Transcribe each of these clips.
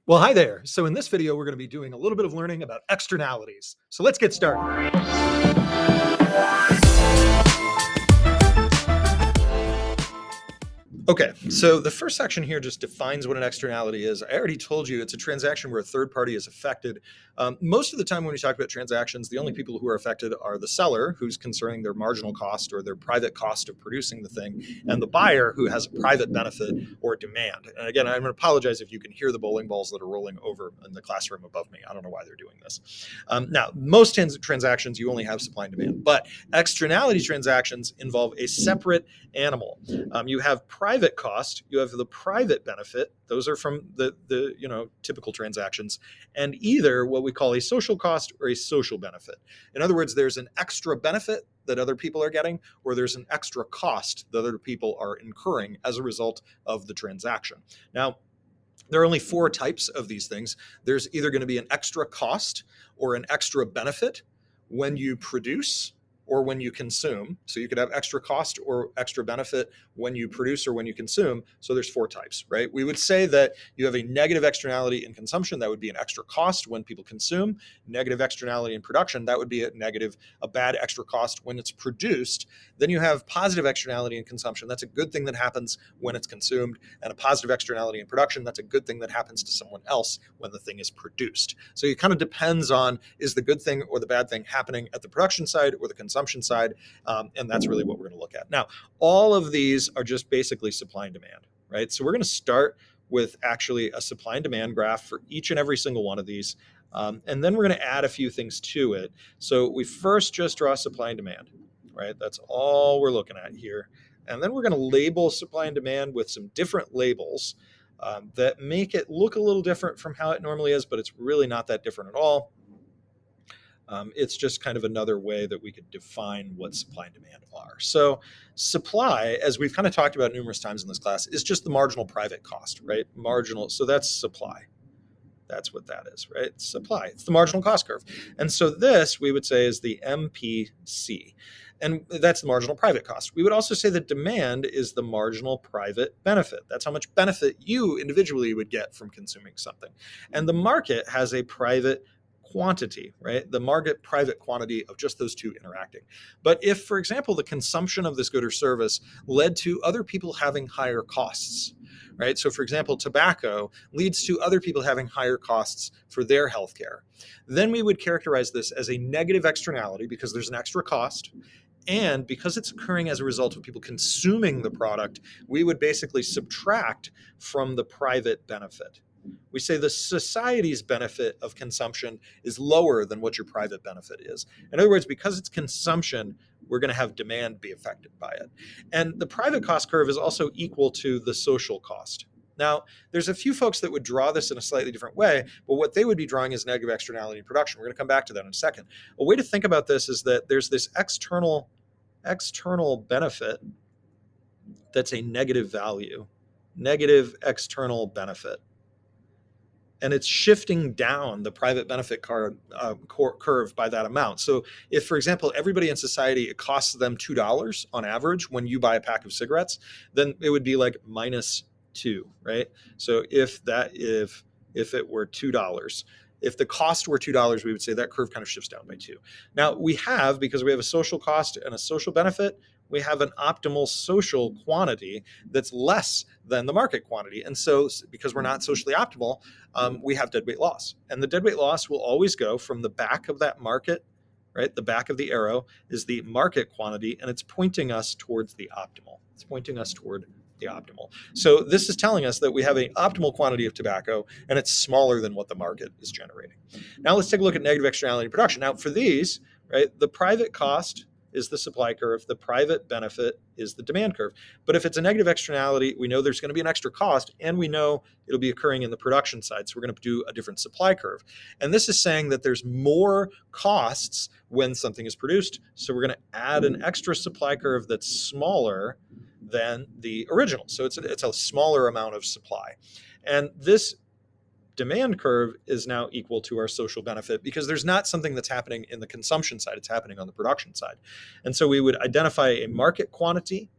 Well, hi there. So in this video, we're going to be doing a little bit of learning about externalities. So let's get started. Okay, so the first section here just defines what an externality is. I already told you it's a transaction where a third party is affected. Most of the time when we talk about transactions, the only people who are affected are the seller, who's concerning their marginal cost or their private cost of producing the thing, and the buyer, who has a private benefit or demand. And again, I'm going to apologize if you can hear the bowling balls that are rolling over in the classroom above me. I don't know why they're doing this. Now, most transactions, you only have supply and demand, but externality transactions involve a separate animal. You have private cost, you have the private benefit. Those are from the typical transactions, and either what we call a social cost or a social benefit. In other words, there's an extra benefit that other people are getting, or there's an extra cost that other people are incurring as a result of the transaction. Now, there are only four types of these things. There's either going to be an extra cost or an extra benefit when you produce or when you consume. So you could have extra cost or extra benefit when you produce or when you consume. So there's four types, right? We would say that you have a negative externality in consumption. That would be an extra cost when people consume. Negative externality in production. That would be a bad extra cost when it's produced. Then you have positive externality in consumption. That's a good thing that happens when it's consumed. And a positive externality in production. That's a good thing that happens to someone else when the thing is produced. So it kind of depends on, is the good thing or the bad thing happening at the production side or the consumption side? And that's really what we're going to look at. Now, all of these are just basically supply and demand, right? So we're going to start with actually a supply and demand graph for each and every single one of these. And then we're going to add a few things to it. So we first just draw supply and demand, right? That's all we're looking at here. And then we're going to label supply and demand with some different labels that make it look a little different from how it normally is, but it's really not that different at all. It's just kind of another way that we could define what supply and demand are. So supply, as we've kind of talked about numerous times in this class, is just the marginal private cost, right? Marginal. So that's supply. That's what that is, right? Supply. It's the marginal cost curve. And so this, we would say, is the MPC. And that's the marginal private cost. We would also say that demand is the marginal private benefit. That's how much benefit you individually would get from consuming something. And the market has a private quantity, right? The market private quantity of just those two interacting. But if, for example, the consumption of this good or service led to other people having higher costs, right? So, for example, tobacco leads to other people having higher costs for their healthcare, then we would characterize this as a negative externality because there's an extra cost. And because it's occurring as a result of people consuming the product, we would basically subtract from the private benefit. We say the society's benefit of consumption is lower than what your private benefit is. In other words, because it's consumption, we're going to have demand be affected by it. And the private cost curve is also equal to the social cost. Now, there's a few folks that would draw this in a slightly different way, but what they would be drawing is negative externality in production. We're going to come back to that in a second. A way to think about this is that there's this external benefit that's a negative value, negative external benefit. And it's shifting down the private benefit curve by that amount. So if, for example, everybody in society, it costs them $2 on average when you buy a pack of cigarettes, then it would be like -2, right? So if it were $2, if the cost were $2, we would say that curve kind of shifts down by 2. Now because we have a social cost and a social benefit, we have an optimal social quantity that's less than the market quantity. And so because we're not socially optimal, we have deadweight loss. And the deadweight loss will always go from the back of that market, right? The back of the arrow is the market quantity, and it's pointing us towards the optimal. It's pointing us toward the optimal. So this is telling us that we have an optimal quantity of tobacco, and it's smaller than what the market is generating. Now let's take a look at negative externality production. Now for these, right, the private cost is the supply curve, the private benefit is the demand curve. But if it's a negative externality, we know there's going to be an extra cost, and we know it'll be occurring in the production side. So we're going to do a different supply curve. And this is saying that there's more costs when something is produced. So we're going to add an extra supply curve that's smaller than the original. So it's a smaller amount of supply. And this demand curve is now equal to our social benefit because there's not something that's happening in the consumption side, it's happening on the production side. And so we would identify a market quantity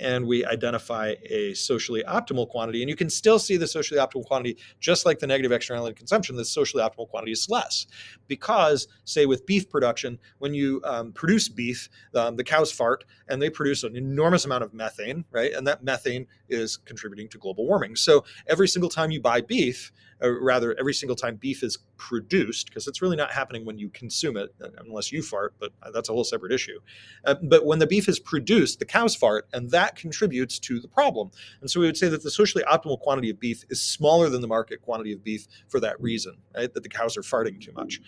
and we identify a socially optimal quantity. And you can still see the socially optimal quantity, just like the negative externality consumption, the socially optimal quantity is less. Because, say, with beef production, when you produce beef, the cows fart and they produce an enormous amount of methane, right? And that methane is contributing to global warming. So every single time you buy beef, or rather every single time beef is produced, because it's really not happening when you consume it, unless you fart, but that's a whole separate issue. But when the beef is produced, the cows fart, and that contributes to the problem. And so we would say that the socially optimal quantity of beef is smaller than the market quantity of beef for that reason, right? That the cows are farting too much.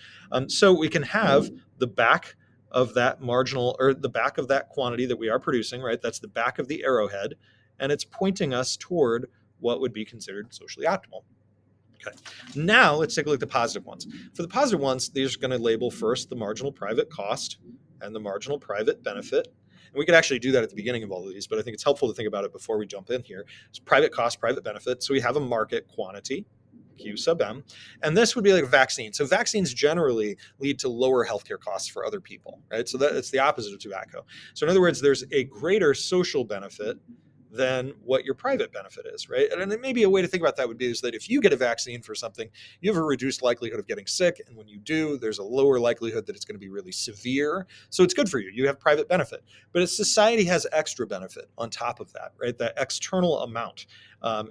So we can have the back of that marginal, or the back of that quantity that we are producing, right? That's the back of the arrowhead, and it's pointing us toward what would be considered socially optimal. Okay. Now let's take a look at the positive ones. For the positive ones, these are going to label first the marginal private cost and the marginal private benefit. And we could actually do that at the beginning of all of these, but I think it's helpful to think about it before we jump in here. It's private cost, private benefit. So we have a market quantity, Q sub M, and this would be like a vaccine. So vaccines generally lead to lower healthcare costs for other people, right? So that's the opposite of tobacco. So in other words, there's a greater social benefit than what your private benefit is, right? And maybe a way to think about that would be is that if you get a vaccine for something, you have a reduced likelihood of getting sick. And when you do, there's a lower likelihood that it's going to be really severe. So it's good for you. You have private benefit. But society has extra benefit on top of that, right? That external amount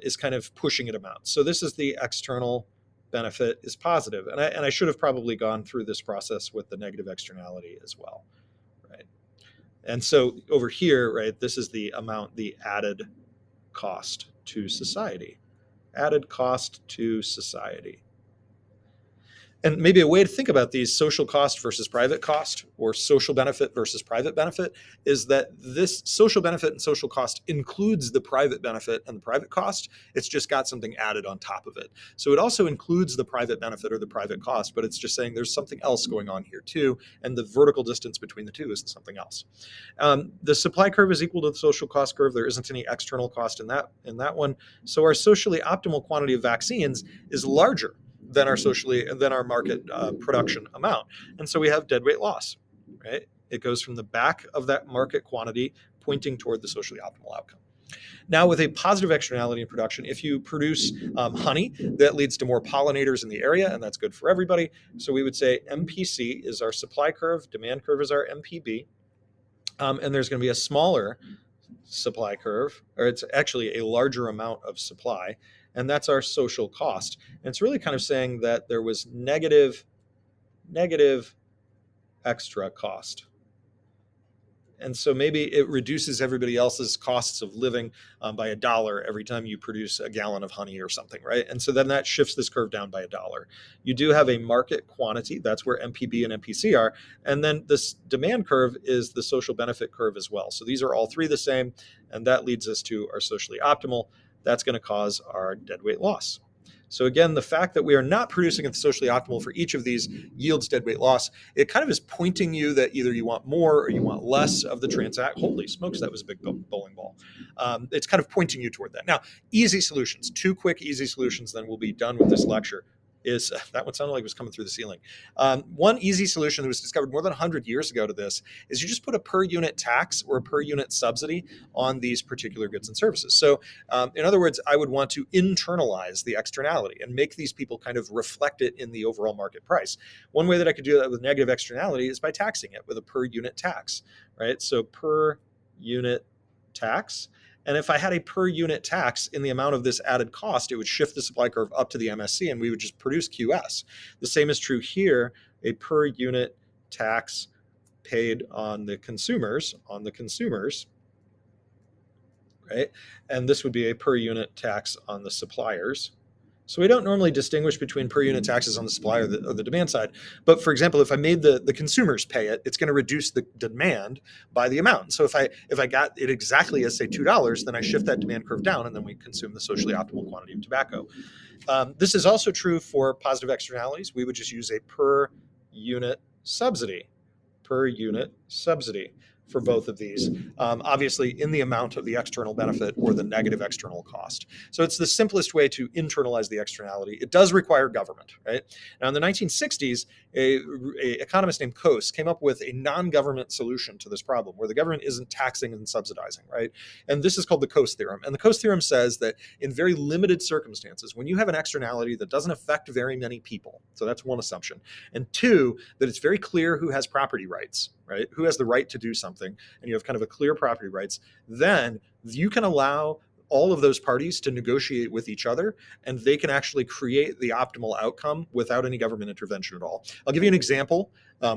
is kind of pushing it amount. So this is the external benefit is positive. And I should have probably gone through this process with the negative externality as well. And so over here, right, this is the amount, the added cost to society. Added cost to society. And maybe a way to think about these, social cost versus private cost, or social benefit versus private benefit, is that this social benefit and social cost includes the private benefit and the private cost. It's just got something added on top of it. So it also includes the private benefit or the private cost, but it's just saying there's something else going on here too, and the vertical distance between the two is something else. The supply curve is equal to the social cost curve. There isn't any external cost in that one. So our socially optimal quantity of vaccines is larger than our market production amount. And so we have deadweight loss, right? It goes from the back of that market quantity pointing toward the socially optimal outcome. Now, with a positive externality in production, if you produce honey, that leads to more pollinators in the area, and that's good for everybody. So we would say MPC is our supply curve, demand curve is our MPB, and there's going to be a smaller supply curve, or it's actually a larger amount of supply, and that's our social cost. And it's really kind of saying that there was negative extra cost. And so maybe it reduces everybody else's costs of living by $1 every time you produce a gallon of honey or something, right? And so then that shifts this curve down by $1. You do have a market quantity. That's where MPB and MPC are. And then this demand curve is the social benefit curve as well. So these are all three the same, and that leads us to our socially optimal. That's going to cause our deadweight loss. So again, the fact that we are not producing at the socially optimal for each of these yields deadweight loss. It kind of is pointing you that either you want more or you want less of the transact. Holy smokes, that was a big bowling ball. It's kind of pointing you toward that. Now, easy solutions, 2 quick easy solutions, then we'll be done with this lecture. Is that one sounded like it was coming through the ceiling. One easy solution that was discovered more than 100 years ago to this is you just put a per unit tax or a per unit subsidy on these particular goods and services. So in other words, I would want to internalize the externality and make these people kind of reflect it in the overall market price. One way that I could do that with negative externality is by taxing it with a per unit tax, right? So per unit tax. And if I had a per unit tax in the amount of this added cost, it would shift the supply curve up to the MSC and we would just produce QS. The same is true here, a per unit tax paid on the consumers, right? And this would be a per unit tax on the suppliers. So we don't normally distinguish between per unit taxes on the supply or the demand side. But for example, if I made the consumers pay it, it's going to reduce the demand by the amount. So if I got it exactly as say $2, then I shift that demand curve down and then we consume the socially optimal quantity of tobacco. This is also true for positive externalities. We would just use a per unit subsidy. for both of these, obviously in the amount of the external benefit or the negative external cost. So it's the simplest way to internalize the externality. It does require government, right? Now in the 1960s, a economist named Coase came up with a non-government solution to this problem where the government isn't taxing and subsidizing, right? And this is called the Coase theorem. And the Coase theorem says that in very limited circumstances, when you have an externality that doesn't affect very many people, so that's one assumption, and two, that it's very clear who has property rights, right? Who has the right to do something, and you have kind of a clear property rights, then you can allow all of those parties to negotiate with each other, and they can actually create the optimal outcome without any government intervention at all. I'll give you an example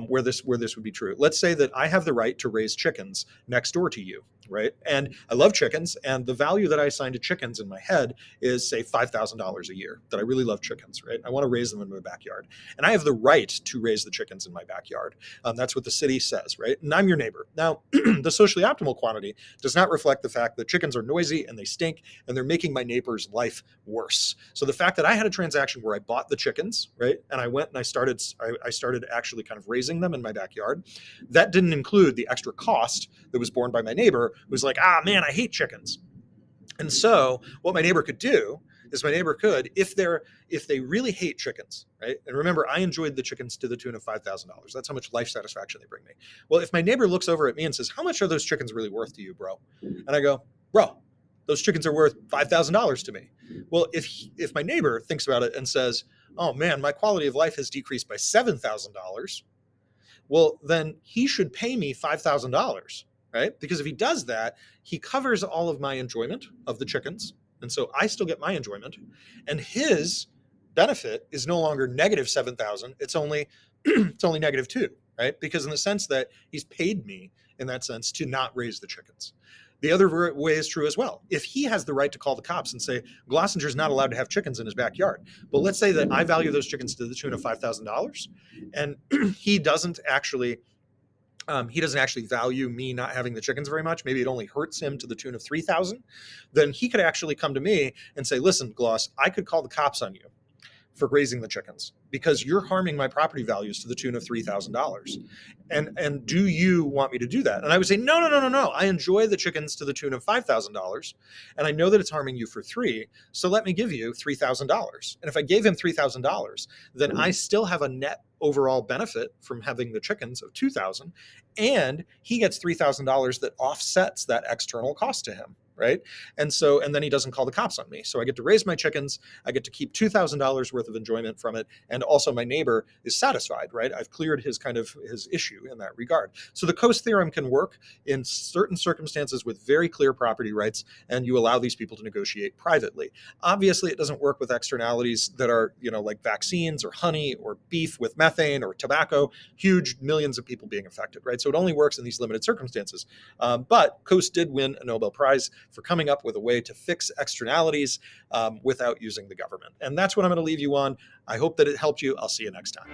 where this would be true. Let's say that I have the right to raise chickens next door to you, right? And I love chickens, and the value that I assign to chickens in my head is, say, $5,000 a year, that I really love chickens, right? I want to raise them in my backyard. And I have the right to raise the chickens in my backyard. That's what the city says, right? And I'm your neighbor. Now, the socially optimal quantity does not reflect the fact that chickens are noisy and they stink and they're making my neighbor's life worse. So the fact that I had a transaction where I bought the chickens, right? And I went and I started actually kind of raising them in my backyard. That didn't include the extra cost that was borne by my neighbor, who was like, ah, man, I hate chickens. And so what my neighbor could do is my neighbor could, if they really hate chickens, right? And remember, I enjoyed the chickens to the tune of $5,000. That's how much life satisfaction they bring me. Well, if my neighbor looks over at me and says, how much are those chickens really worth to you, bro? And I go, bro, those chickens are worth $5,000 to me. Well, if my neighbor thinks about it and says, oh man, my quality of life has decreased by $7,000, well, then he should pay me $5,000, right? Because if he does that, he covers all of my enjoyment of the chickens. And so I still get my enjoyment. And his benefit is no longer negative 7,000. It's only negative 2, right? Because in the sense that he's paid me in that sense to not raise the chickens. The other way is true as well. If he has the right to call the cops and say, Glossinger's not allowed to have chickens in his backyard, but let's say that I value those chickens to the tune of $5,000, and he doesn't actually value me not having the chickens very much. Maybe it only hurts him to the tune of 3,000. Then he could actually come to me and say, listen, Gloss, I could call the cops on you for grazing the chickens because you're harming my property values to the tune of $3,000. And do you want me to do that? And I would say, no. I enjoy the chickens to the tune of $5,000. And I know that it's harming you for $3,000. So let me give you $3,000. And if I gave him $3,000, then I still have a net overall benefit from having the chickens of $2,000. And he gets $3,000 that offsets that external cost to him. Right. And then he doesn't call the cops on me. So I get to raise my chickens. I get to keep $2,000 worth of enjoyment from it. And also my neighbor is satisfied. Right. I've cleared his issue in that regard. So the Coase theorem can work in certain circumstances with very clear property rights. And you allow these people to negotiate privately. Obviously, it doesn't work with externalities that are, like vaccines or honey or beef with methane or tobacco, huge millions of people being affected. Right. So it only works in these limited circumstances. But Coase did win a Nobel Prize for coming up with a way to fix externalities without using the government. And that's what I'm going to leave you on. I hope that it helped you. I'll see you next time.